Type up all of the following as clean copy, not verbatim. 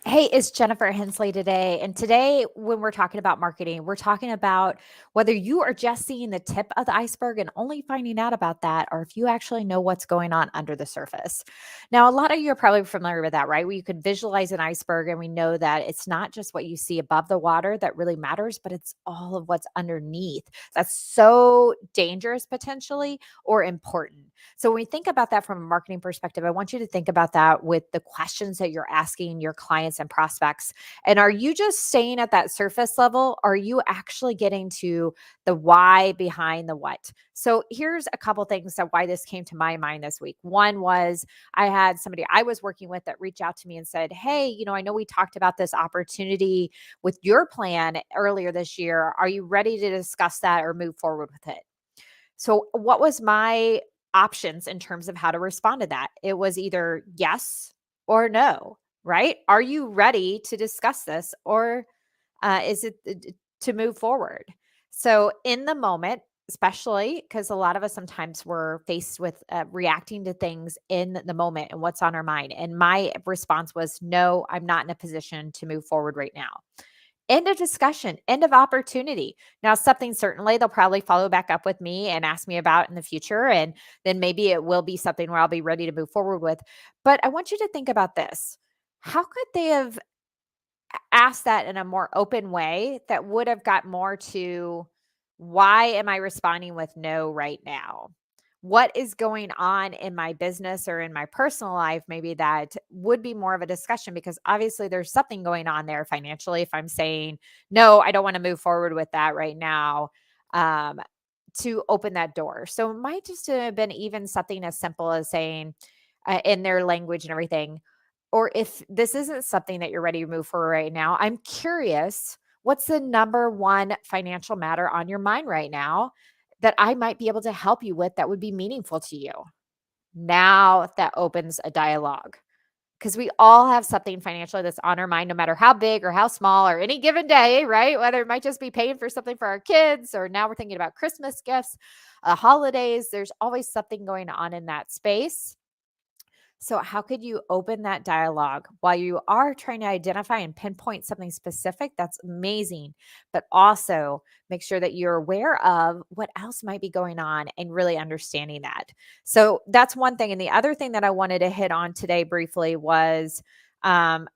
Hey, it's Jennifer Hensley today. And today, when we're talking about marketing, we're talking about whether you are just seeing the tip of the iceberg and only finding out about that, or if you actually know what's going on under the surface. Now, a lot of you are probably familiar with that, right? Where you could visualize an iceberg, and we know that it's not just what you see above the water that really matters, but it's all of what's underneath. That's so dangerous potentially or important. So when we think about that from a marketing perspective, I want you to think about that with the questions that you're asking your clients and prospects. And are you just staying at that surface level? Or are you actually getting to the why behind the what? So here's a couple things that why this came to my mind this week. One was I had somebody I was working with that reached out to me and said, "Hey, I know we talked about this opportunity with your plan earlier this year. Are you ready to discuss that or move forward with it?" So, what was my options in terms of how to respond to that? It was either yes or no, right? Are you ready to discuss this, or is it to move forward? So, in the moment, especially because a lot of us sometimes we're faced with reacting to things in the moment and what's on our mind. And my response was, no, I'm not in a position to move forward right now. End of discussion, end of opportunity. Now, something certainly they'll probably follow back up with me and ask me about in the future. And then maybe it will be something where I'll be ready to move forward with. But I want you to think about this. How could they have asked that in a more open way that would have got more to why am I responding with no right now? What is going on in my business or in my personal life? Maybe that would be more of a discussion because obviously there's something going on there financially. If I'm saying, no, I don't want to move forward with that right now, um, to open that door. So it might just have been even something as simple as saying, in their language and everything, or if this isn't something that you're ready to move forward right now, I'm curious, what's the number one financial matter on your mind right now that I might be able to help you with that would be meaningful to you? Now that opens a dialogue because we all have something financially that's on our mind, no matter how big or how small or any given day, right? Whether it might just be paying for something for our kids or now we're thinking about Christmas gifts, holidays, there's always something going on in that space. So, how could you open that dialogue while you are trying to identify and pinpoint something specific? That's amazing. But also make sure that you're aware of what else might be going on and really understanding that. So, that's one thing. And the other thing that I wanted to hit on today briefly was, um,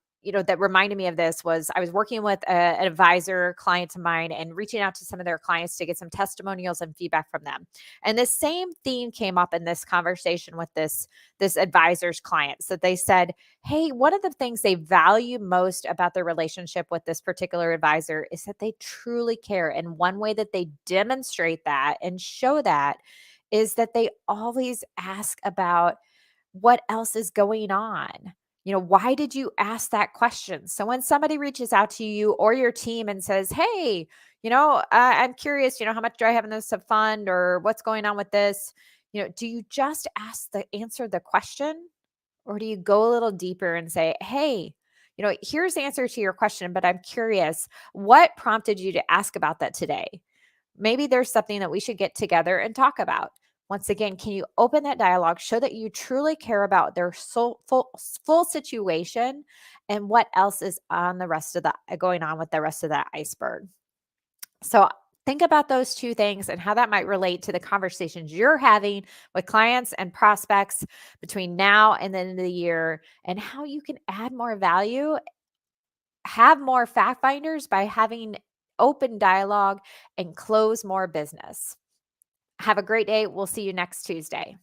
that reminded me of this was I was working with an advisor client of mine and reaching out to some of their clients to get some testimonials and feedback from them. And the same theme came up in this conversation with this advisor's clients that they said, hey, one of the things they value most about their relationship with this particular advisor is that they truly care. And one way that they demonstrate that and show that is that they always ask about what else is going on. Why did you ask that question? So when somebody reaches out to you or your team and says, hey, I'm curious, how much do I have in this fund or what's going on with this? Do you just answer the question, or do you go a little deeper and say, hey, here's the answer to your question, but I'm curious, what prompted you to ask about that today? Maybe there's something that we should get together and talk about. Once again, can you open that dialogue, show that you truly care about their full situation and what else is on the rest of the going on with the rest of that iceberg? So think about those two things and how that might relate to the conversations you're having with clients and prospects between now and the end of the year, and how you can add more value, have more fact finders by having open dialogue and close more business. Have a great day. We'll see you next Tuesday.